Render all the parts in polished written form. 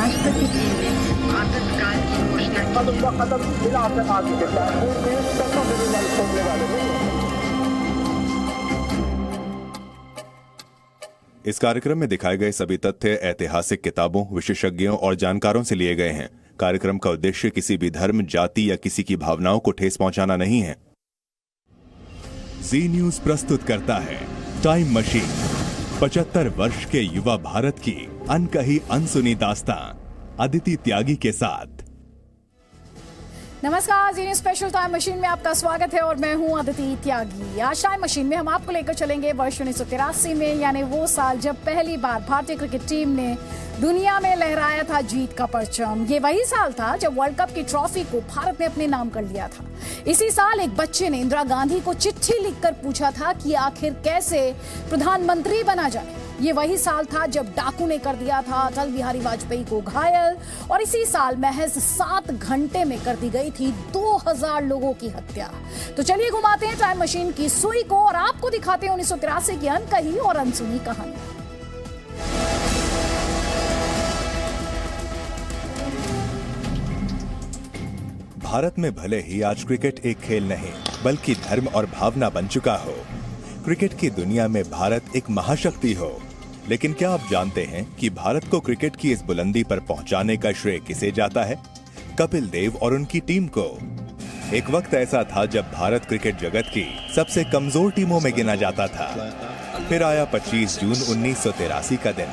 राष्ट्रपति जी ने आपातकाल की घोषणा की। इस कार्यक्रम में दिखाए गए सभी तथ्य ऐतिहासिक किताबों, विशेषज्ञों और जानकारों से लिए गए हैं। कार्यक्रम का उद्देश्य किसी भी धर्म, जाति या किसी की भावनाओं को ठेस पहुंचाना नहीं है। जी न्यूज प्रस्तुत करता है टाइम मशीन, 75 वर्ष के युवा भारत की अनकही अनसुनी दास्तां अदिति त्यागी के साथ। नमस्कार, जी न्यूज स्पेशल टाइम मशीन में आपका स्वागत है और मैं हूं अदिति त्यागी। आज टाइम मशीन में हम आपको लेकर चलेंगे वर्ष 1983 में, यानी वो साल जब पहली बार भारतीय क्रिकेट टीम ने दुनिया में लहराया था जीत का परचम। ये वही साल था जब वर्ल्ड कप की ट्रॉफी को भारत ने अपने नाम कर लिया था। इसी साल एक बच्चे ने इंदिरा गांधी को चिट्ठी लिखकर पूछा था कि आखिर कैसे प्रधानमंत्री बना जाए। ये वही साल था जब डाकू ने कर दिया था अटल बिहारी वाजपेयी को घायल, और इसी साल महज 7 घंटे में कर दी गई थी 2000 लोगों की हत्या। तो चलिए घुमाते हैं टाइम मशीन की सुई को और आपको दिखाते हैं 1983 की अनकही और अनसुनी कहानी। भारत में भले ही आज क्रिकेट एक खेल नहीं बल्कि धर्म और भावना बन चुका हो, क्रिकेट की दुनिया में भारत एक महाशक्ति हो, लेकिन क्या आप जानते हैं कि भारत को क्रिकेट की इस बुलंदी पर पहुंचाने का श्रेय किसे जाता है? कपिल देव और उनकी टीम को। एक वक्त ऐसा था जब भारत क्रिकेट जगत की सबसे कमजोर टीमों में गिना जाता था। फिर आया 25 जून 1983 का दिन।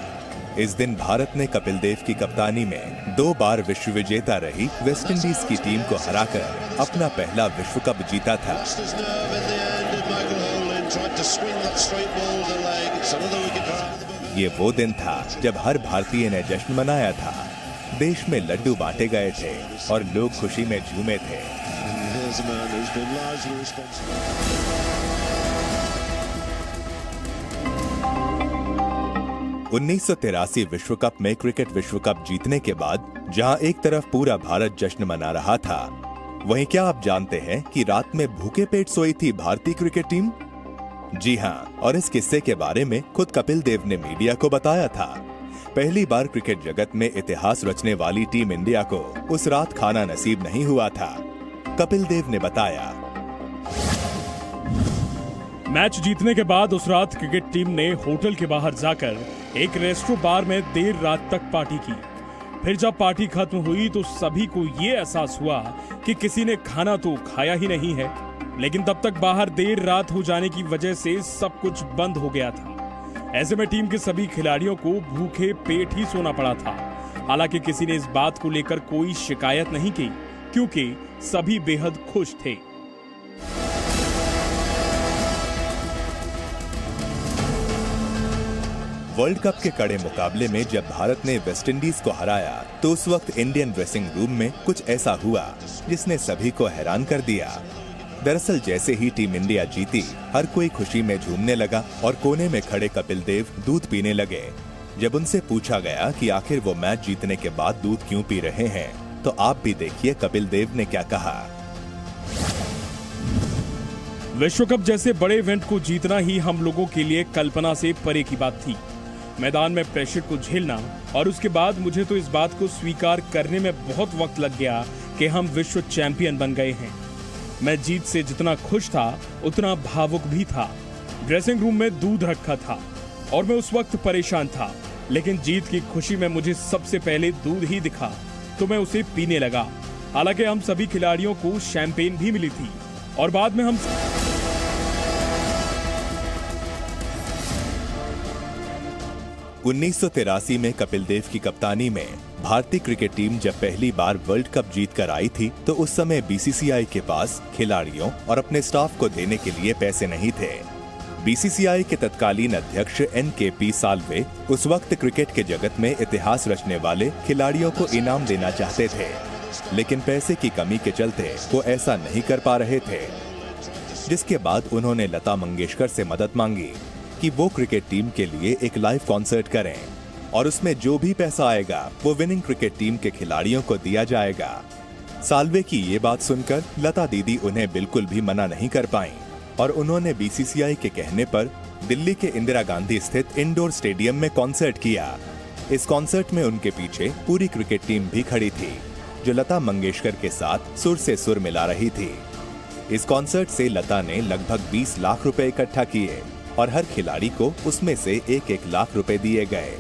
इस दिन भारत ने कपिल देव की कप्तानी में 2 बार विश्व विजेता रही वेस्टइंडीज की टीम को हराकर अपना पहला विश्व कप जीता था। ये वो दिन था जब हर भारतीय ने जश्न मनाया था। देश में लड्डू बांटे गए थे और लोग खुशी में झूमे थे। 1983 विश्व कप में क्रिकेट विश्व कप जीतने के बाद जहां एक तरफ पूरा भारत जश्न मना रहा था, वहीं क्या आप जानते हैं कि रात में भूखे पेट सोई थी भारतीय क्रिकेट टीम? जी हां, और इस किस्से के बारे में खुद कपिल देव ने मीडिया को बताया था। पहली बार क्रिकेट जगत में इतिहास रचने वाली टीम इंडिया को उस रात खाना नसीब नहीं हुआ था। कपिल देव ने बताया, मैच जीतने के बाद उस रात क्रिकेट टीम ने होटल के बाहर जाकर एक रेस्टोरेंट बार में देर रात तक पार्टी की। फिर जब पार्टी खत्म हुई तो सभी को ये एहसास हुआ कि किसी ने खाना तो खाया ही नहीं है, लेकिन तब तक बाहर देर रात हो जाने की वजह से सब कुछ बंद हो गया था। ऐसे में टीम के सभी खिलाड़ियों को भूखे पेट ही सोना पड़ा था। हालांकि किसी ने इस बात को लेकर कोई शिकायत नहीं की, क्योंकि सभी बेहद खुश थे। वर्ल्ड कप के कड़े मुकाबले में जब भारत ने वेस्टइंडीज को हराया तो उस वक्त इंडियन ड्रेसिंग रूम में कुछ ऐसा हुआ जिसने सभी को हैरान कर दिया। दरअसल जैसे ही टीम इंडिया जीती, हर कोई खुशी में झूमने लगा और कोने में खड़े कपिल देव दूध पीने लगे। जब उनसे पूछा गया कि आखिर वो मैच जीतने के बाद दूध क्यों पी रहे हैं, तो आप भी देखिए कपिल देव ने क्या कहा। विश्व कप जैसे बड़े इवेंट को जीतना ही हम लोगों के लिए कल्पना से परे की बात थी। मैदान में प्रेशर को झेलना और उसके बाद मुझे तो इस बात को स्वीकार करने में बहुत वक्त लग गया कि हम विश्व चैंपियन बन गए हैं। मैं जीत से जितना खुश था उतना भावुक भी था। ड्रेसिंग रूम में दूध रखा था और मैं उस वक्त परेशान था, लेकिन जीत की खुशी में मुझे सबसे पहले दूध ही दिखा तो मैं उसे पीने लगा। हालांकि हम सभी खिलाड़ियों को शैंपेन भी मिली थी और बाद में हम 1983 में कपिल देव की कप्तानी में भारतीय क्रिकेट टीम जब पहली बार वर्ल्ड कप जीत कर आई थी तो उस समय बीसीसीआई के पास खिलाड़ियों और अपने स्टाफ को देने के लिए पैसे नहीं थे। बीसीसीआई के तत्कालीन अध्यक्ष NKP साल्वे उस वक्त क्रिकेट के जगत में इतिहास रचने वाले खिलाड़ियों को इनाम देना चाहते थे, लेकिन पैसे की कमी के चलते वो ऐसा नहीं कर पा रहे थे। जिसके बाद उन्होंने लता मंगेशकर से मदद मांगी कि वो क्रिकेट टीम के लिए एक लाइव कॉन्सर्ट करें और उसमें जो भी पैसा आएगा वो विनिंग क्रिकेट टीम के खिलाड़ियों को दिया जाएगा। साल्वे की ये बात सुनकर लता दीदी उन्हें बिल्कुल भी मना नहीं कर पाईं और उन्होंने बीसीसीआई के कहने पर दिल्ली के इंदिरा गांधी स्थित इंडोर स्टेडियम में कॉन्सर्ट किया। इस कॉन्सर्ट में उनके पीछे पूरी क्रिकेट टीम भी खड़ी थी, जो लता मंगेशकर के साथ सुर से सुर मिला रही थी। इस कॉन्सर्ट से लता ने लगभग 20 लाख रुपए इकट्ठा किए और हर खिलाड़ी को उसमें से 1-1 लाख रुपए दिए गए।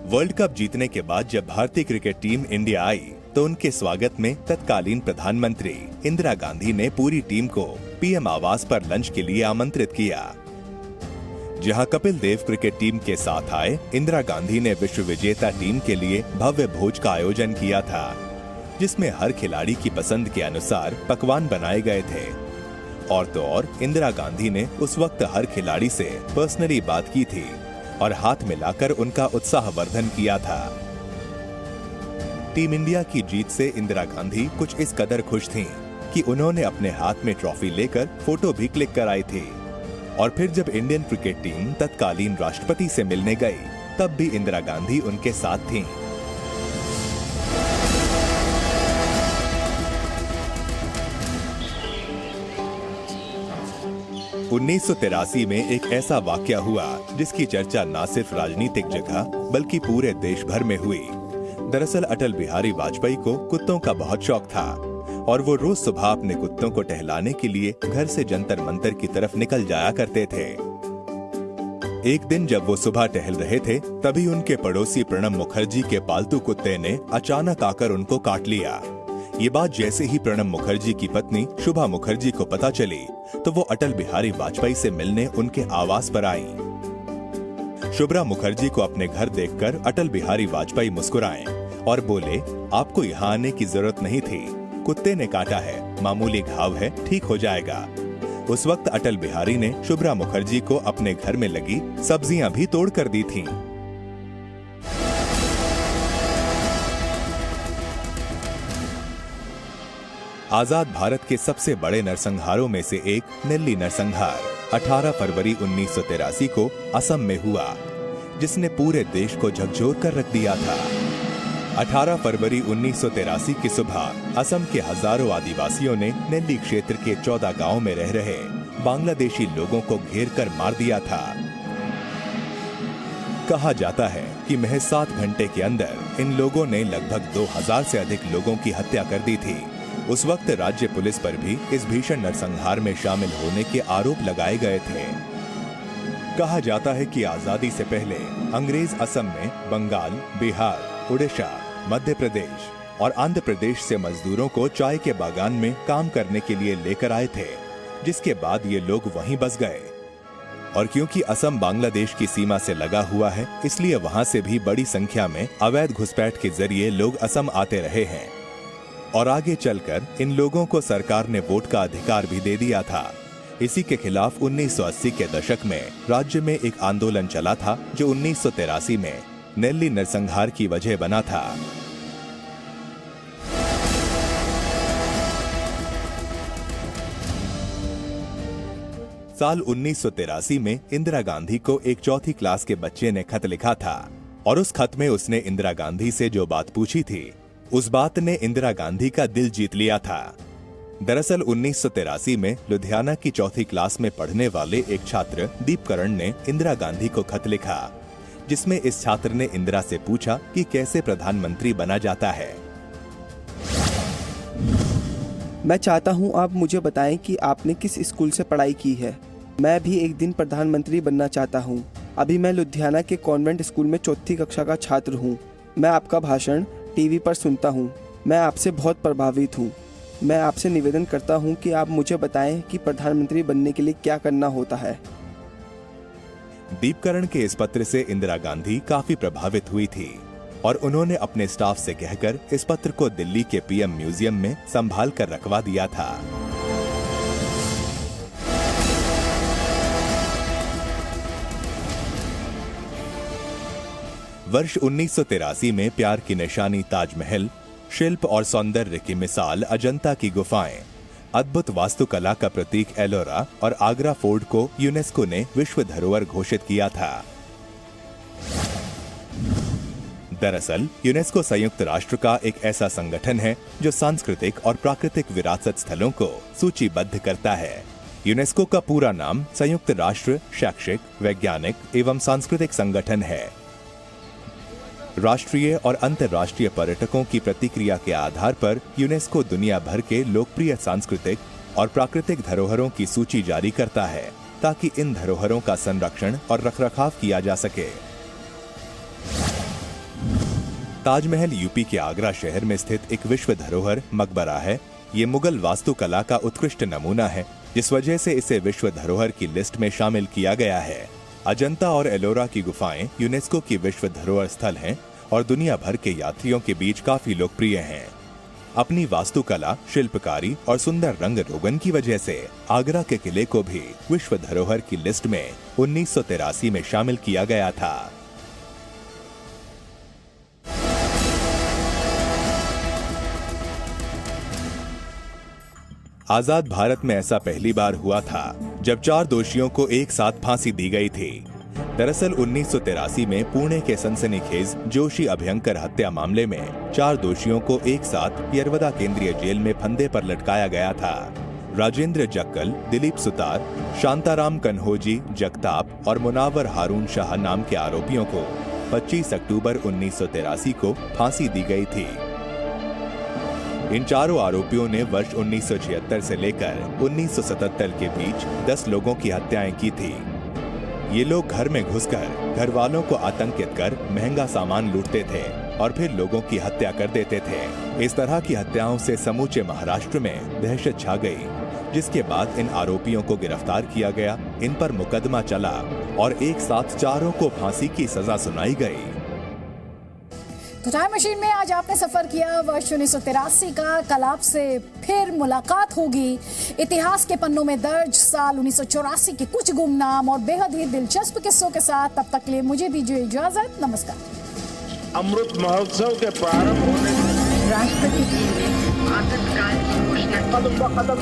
वर्ल्ड कप जीतने के बाद जब भारतीय क्रिकेट टीम इंडिया आई तो उनके स्वागत में तत्कालीन प्रधानमंत्री इंदिरा गांधी ने पूरी टीम को पीएम आवास पर लंच के लिए आमंत्रित किया, जहां कपिल देव क्रिकेट टीम के साथ आए। इंदिरा गांधी ने विश्व विजेता टीम के लिए भव्य भोज का आयोजन किया था, जिसमें हर खिलाड़ी की पसंद के अनुसार पकवान बनाए गए थे। और तो और इंदिरा गांधी ने उस वक्त हर खिलाड़ी से पर्सनली बात की थी और हाथ मिलाकर उनका उत्साहवर्धन किया था। टीम इंडिया की जीत से इंदिरा गांधी कुछ इस कदर खुश थीं कि उन्होंने अपने हाथ में ट्रॉफी लेकर फोटो भी क्लिक कराई थी। और फिर जब इंडियन क्रिकेट टीम तत्कालीन राष्ट्रपति से मिलने गई, तब भी इंदिरा गांधी उनके साथ थीं। उन्नीस 1983 में एक ऐसा वाकया हुआ जिसकी चर्चा न सिर्फ राजनीतिक जगह बल्कि पूरे देश भर में हुई। दरअसल अटल बिहारी वाजपेयी को कुत्तों का बहुत शौक था और वो रोज सुबह अपने कुत्तों को टहलाने के लिए घर से जंतर मंतर की तरफ निकल जाया करते थे। एक दिन जब वो सुबह टहल रहे थे, तभी उनके पड़ोसी प्रणब मुखर्जी के पालतू कुत्ते ने अचानक आकर उनको काट लिया। ये बात जैसे ही प्रणब मुखर्जी की पत्नी शुभा मुखर्जी को पता चली, तो वो अटल बिहारी वाजपेयी से मिलने उनके आवास पर आई। शुभ्रा मुखर्जी को अपने घर देखकर अटल बिहारी वाजपेयी मुस्कुराए और बोले, आपको यहाँ आने की जरूरत नहीं थी, कुत्ते ने काटा है, मामूली घाव है, ठीक हो जाएगा। उस वक्त अटल बिहारी ने शुभ्रा मुखर्जी को अपने घर में लगी सब्जियां भी तोड़ कर दी थीं। आजाद भारत के सबसे बड़े नरसंहारों में से एक नेल्ली नरसंहार 18 फरवरी 1983 को असम में हुआ, जिसने पूरे देश को झकझोर कर रख दिया था। 18 फरवरी 1983 की सुबह असम के हजारों आदिवासियों ने नेल्ली क्षेत्र के 14 गांवों में रह रहे बांग्लादेशी लोगों को घेर कर मार दिया था। कहा जाता है कि महज 7 घंटे के अंदर इन लोगों ने लगभग 2000 से अधिक लोगों की हत्या कर दी थी। उस वक्त राज्य पुलिस पर भी इस भीषण नरसंहार में शामिल होने के आरोप लगाए गए थे। कहा जाता है कि आजादी से पहले अंग्रेज असम में बंगाल, बिहार, उड़ीसा, मध्य प्रदेश और आंध्र प्रदेश से मजदूरों को चाय के बागान में काम करने के लिए लेकर आए थे, जिसके बाद ये लोग वहीं बस गए। और क्योंकि असम बांग्लादेश की सीमा से लगा हुआ है, इसलिए वहां से भी बड़ी संख्या में अवैध घुसपैठ के जरिए लोग असम आते रहे हैं। और आगे चलकर इन लोगों को सरकार ने वोट का अधिकार भी दे दिया था। इसी के खिलाफ 1980 के दशक में राज्य में एक आंदोलन चला था, जो 1983 में नेल्ली नरसंहार की वजह बना था। साल 1983 में इंदिरा गांधी को एक 4th क्लास के बच्चे ने खत लिखा था और उस खत में उसने इंदिरा गांधी से जो बात पूछी थी, उस बात ने इंदिरा गांधी का दिल जीत लिया था। दरअसल 1983 में लुधियाना की 4th क्लास में पढ़ने वाले एक छात्र दीपकरण ने इंदिरा गांधी को खत लिखा, जिसमें इस छात्र ने इंदिरा से पूछा कि कैसे प्रधानमंत्री बना जाता है। मैं चाहता हूं आप मुझे बताएं कि आपने किस स्कूल से पढ़ाई की है। मैं भी एक दिन प्रधानमंत्री बनना चाहता हूं। अभी मैं लुधियाना के कॉन्वेंट स्कूल में 4th कक्षा का छात्र हूं। मैं आपका भाषण टीवी पर सुनता हूं। मैं आपसे बहुत प्रभावित हूं। मैं आपसे निवेदन करता हूं कि आप मुझे बताएं कि प्रधानमंत्री बनने के लिए क्या करना होता है। दीपकरण के इस पत्र से इंदिरा गांधी काफी प्रभावित हुई थी और उन्होंने अपने स्टाफ से कहकर इस पत्र को दिल्ली के पीएम म्यूजियम में संभाल कर रखवा दिया था। वर्ष 1983 में प्यार की निशानी ताजमहल, शिल्प और सौंदर्य की मिसाल अजंता की गुफाएं, अद्भुत वास्तुकला का प्रतीक एलोरा और आगरा फोर्ट को यूनेस्को ने विश्व धरोहर घोषित किया था। दरअसल यूनेस्को संयुक्त राष्ट्र का एक ऐसा संगठन है जो सांस्कृतिक और प्राकृतिक विरासत स्थलों को सूचीबद्ध करता है। यूनेस्को का पूरा नाम संयुक्त राष्ट्र शैक्षिक, वैज्ञानिक एवं सांस्कृतिक संगठन है। राष्ट्रीय और अंतर्राष्ट्रीय पर्यटकों की प्रतिक्रिया के आधार पर यूनेस्को दुनिया भर के लोकप्रिय सांस्कृतिक और प्राकृतिक धरोहरों की सूची जारी करता है ताकि इन धरोहरों का संरक्षण और रखरखाव किया जा सके। ताजमहल यूपी के आगरा शहर में स्थित एक विश्व धरोहर मकबरा है। ये मुगल वास्तुकला का उत्कृष्ट नमूना है, जिस वजह से इसे विश्व धरोहर की लिस्ट में शामिल किया गया है। अजंता और एलोरा की गुफाएं यूनेस्को की विश्व धरोहर स्थल हैं और दुनिया भर के यात्रियों के बीच काफी लोकप्रिय हैं। अपनी वास्तुकला, शिल्पकारी और सुंदर रंग रोगन की वजह से आगरा के किले को भी विश्व धरोहर की लिस्ट में 1983 में शामिल किया गया था। आजाद भारत में ऐसा पहली बार हुआ था जब 4 दोषियों को एक साथ फांसी दी गई थी। दरअसल 1983 में पुणे के सनसनीखेज जोशी अभयंकर हत्या मामले में 4 दोषियों को एक साथ यरवदा केंद्रीय जेल में फंदे पर लटकाया गया था। राजेंद्र जक्कल, दिलीप सुतार, शांताराम कन्होजी, जगताप और मुनावर हारून शाह नाम के आरोपियों को 25 अक्टूबर 1983 को फांसी दी गई थी। इन चारों आरोपियों ने वर्ष 1976 से लेकर 1977 के बीच 10 लोगों की हत्याएं की थी। ये लोग घर में घुसकर घर वालों को आतंकित कर महंगा सामान लूटते थे और फिर लोगों की हत्या कर देते थे। इस तरह की हत्याओं से समूचे महाराष्ट्र में दहशत छा गई, जिसके बाद इन आरोपियों को गिरफ्तार किया गया, इन पर मुकदमा चला और एक साथ चारों को फांसी की सजा सुनाई गई। तो टाइम मशीन में आज आपने सफर किया वर्ष 1983 का। कल आपसे फिर मुलाकात होगी इतिहास के पन्नों में दर्ज साल 1984 के कुछ गुमनाम और बेहद ही दिलचस्प किस्सों के साथ। तब तक के लिए मुझे दीजिए इजाजत। नमस्कार। अमृत महोत्सव के प्रारंभ होने राष्ट्रपति जी ने आतंककाल की घोषणा की। कदम ब कदम